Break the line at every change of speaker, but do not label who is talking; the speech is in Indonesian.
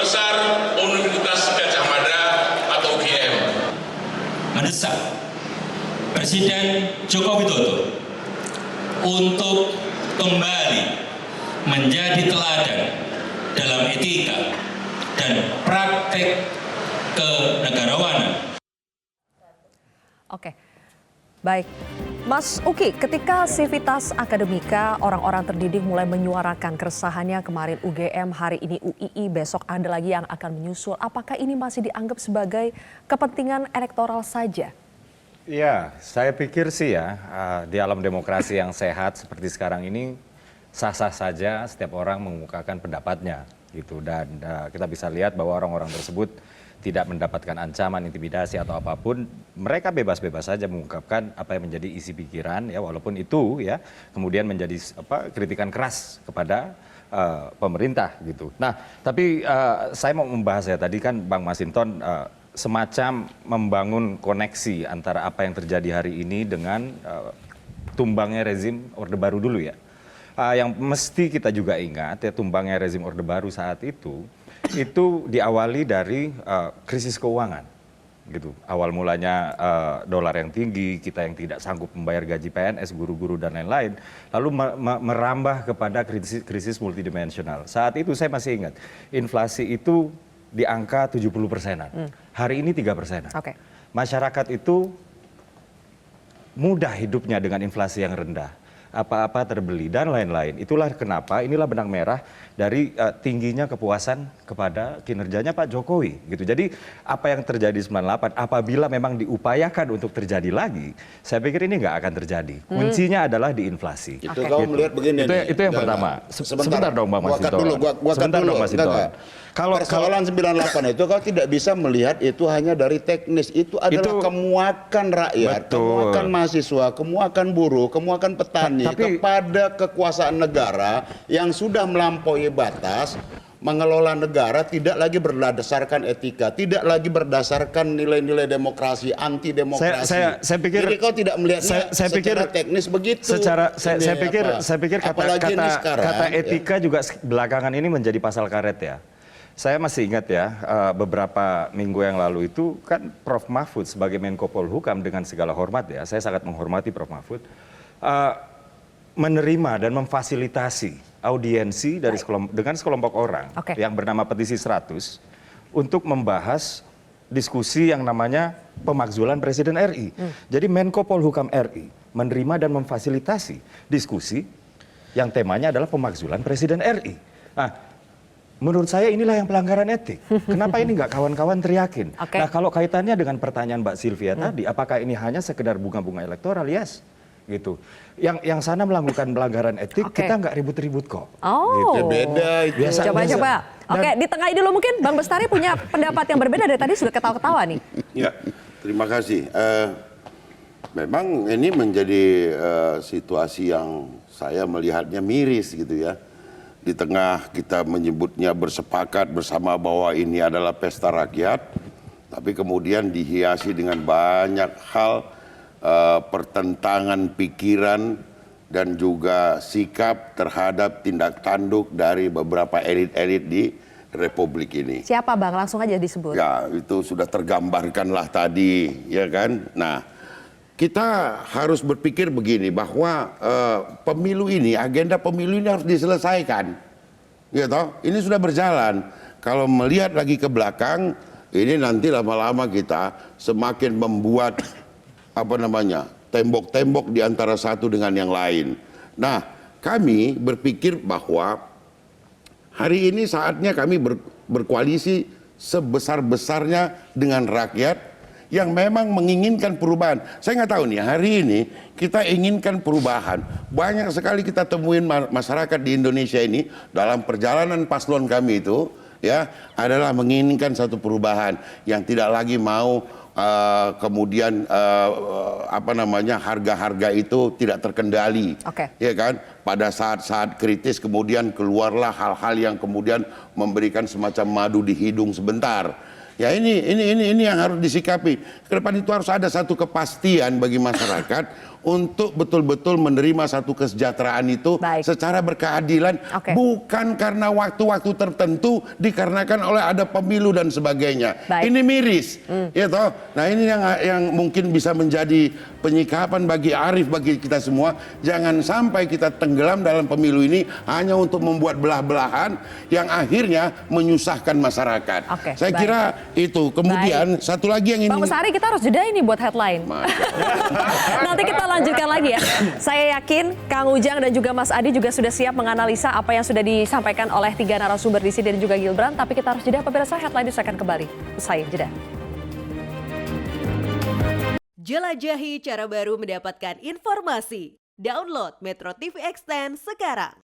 Besar Universitas Gadjah Mada atau UGM.
Mendesak Presiden Joko Widodo untuk kembali menjadi teladan dalam etika dan praktek kenegarawanan.
Oke, baik. Mas Uki, ketika Civitas Akademika, orang-orang terdidik mulai menyuarakan keresahannya, kemarin UGM, hari ini UII, besok ada lagi yang akan menyusul. Apakah ini masih dianggap sebagai kepentingan elektoral saja?
Ya, saya pikir sih ya, di alam demokrasi yang sehat seperti sekarang ini, sah-sah saja setiap orang mengungkapkan pendapatnya gitu. Dan kita bisa lihat bahwa orang-orang tersebut tidak mendapatkan ancaman, intimidasi atau apapun, mereka bebas-bebas saja mengungkapkan apa yang menjadi isi pikiran ya, walaupun itu ya kemudian menjadi kritikan keras kepada pemerintah gitu. Nah, tapi saya mau membahas ya, tadi kan Bang Masinton semacam membangun koneksi antara apa yang terjadi hari ini dengan tumbangnya rezim Orde Baru dulu ya. Yang mesti kita juga ingat ya, tumbangnya rezim Orde Baru saat itu diawali dari krisis keuangan gitu. Awal mulanya dolar yang tinggi, kita yang tidak sanggup membayar gaji PNS, guru-guru dan lain-lain, lalu merambah kepada krisis multidimensional. Saat itu saya masih ingat, inflasi itu di angka 70%-an. Hari ini 3%-an.
Oke.
Masyarakat itu mudah hidupnya dengan inflasi yang rendah. Apa-apa terbeli dan lain-lain. Itulah kenapa inilah benang merah dari tingginya kepuasan kepada kinerjanya Pak Jokowi gitu. Jadi apa yang terjadi 98 apabila memang diupayakan untuk terjadi lagi, saya pikir ini nggak akan terjadi. Kuncinya adalah di inflasi.
Itu kau melihat begini
itu yang pertama. Sebentar dong Bang Masinton. Sebentar dong Masinton.
Kalau persoalan 98 itu kau tidak bisa melihat itu hanya dari teknis. Itu adalah kemuakan rakyat, kemuakan mahasiswa, kemuakan buruh, kemuakan petani kepada kekuasaan negara yang sudah melampaui batas, mengelola negara tidak lagi berdasarkan etika, tidak lagi berdasarkan nilai-nilai demokrasi, anti demokrasi.
Saya pikir,
jadi kau tidak melihatnya secara teknis begitu.
Saya pikir kata etika juga belakangan ini menjadi pasal karet ya. Saya masih ingat ya, beberapa minggu yang lalu itu kan Prof. Mahfud sebagai Menko Polhukam, dengan segala hormat ya, saya sangat menghormati Prof. Mahfud, menerima dan memfasilitasi audiensi dengan sekelompok orang yang bernama Petisi 100 untuk membahas diskusi yang namanya pemakzulan Presiden RI. Jadi Menko Polhukam RI menerima dan memfasilitasi diskusi yang temanya adalah pemakzulan Presiden RI. Nah, menurut saya inilah yang pelanggaran etik. Kenapa ini nggak kawan-kawan teriakin? Nah, kalau kaitannya dengan pertanyaan Mbak Sylvia tadi, apakah ini hanya sekedar bunga-bunga elektoral? Yes. Gitu. Yang sana melakukan pelanggaran etik, kita nggak ribut-ribut kok.
Oh,
gitu. Beda itu.
Coba-coba. Oke, di tengah dulu mungkin Bang Bestari punya pendapat yang berbeda dari tadi, sudah ketawa-ketawa nih.
Ya, terima kasih. Memang ini menjadi situasi yang saya melihatnya miris gitu ya. Di tengah kita menyebutnya bersepakat bersama bahwa ini adalah pesta rakyat, tapi kemudian dihiasi dengan banyak hal, pertentangan pikiran dan juga sikap terhadap tindak tanduk dari beberapa elit-elit di Republik ini.
Siapa Bang? Langsung aja disebut.
Ya, itu sudah tergambarkanlah tadi, ya kan? Nah, kita harus berpikir begini, bahwa pemilu ini, agenda pemilu ini harus diselesaikan. Gitu, ini sudah berjalan. Kalau melihat lagi ke belakang, ini nanti lama-lama kita semakin membuat tembok-tembok di antara satu dengan yang lain. Nah, kami berpikir bahwa hari ini saatnya kami berkoalisi sebesar-besarnya dengan rakyat yang memang menginginkan perubahan. Saya nggak tahu nih, hari ini kita inginkan perubahan. Banyak sekali kita temuin masyarakat di Indonesia ini dalam perjalanan paslon kami itu ya adalah menginginkan satu perubahan yang tidak lagi mau kemudian harga-harga itu tidak terkendali, ya kan? Pada saat-saat kritis kemudian keluarlah hal-hal yang kemudian memberikan semacam madu di hidung sebentar, Ya ini yang harus disikapi. Ke depan itu harus ada satu kepastian bagi masyarakat untuk betul-betul menerima satu kesejahteraan itu
Baik.
secara berkeadilan,
Oke.
bukan karena waktu-waktu tertentu dikarenakan oleh ada pemilu dan sebagainya.
Baik.
Ini miris, ya toh. Nah ini yang mungkin bisa menjadi penyikapan bagi Arif, bagi kita semua. Jangan sampai kita tenggelam dalam pemilu ini hanya untuk membuat belah-belahan yang akhirnya menyusahkan masyarakat.
Oke,
Saya
baik.
kira itu. Kemudian satu lagi yang
Bang
ini.
Besari, kita harus jeda ini buat headline. Nanti kita lanjutkan lagi ya. Saya yakin Kang Ujang dan juga Mas Adi juga sudah siap menganalisa apa yang sudah disampaikan oleh 3 narasumber di sini dan juga Gibran. Tapi kita harus jeda. Pemirsa, headline itu akan kembali. Usai jeda.
Jelajahi cara baru mendapatkan informasi. Download Metro TV Extend sekarang.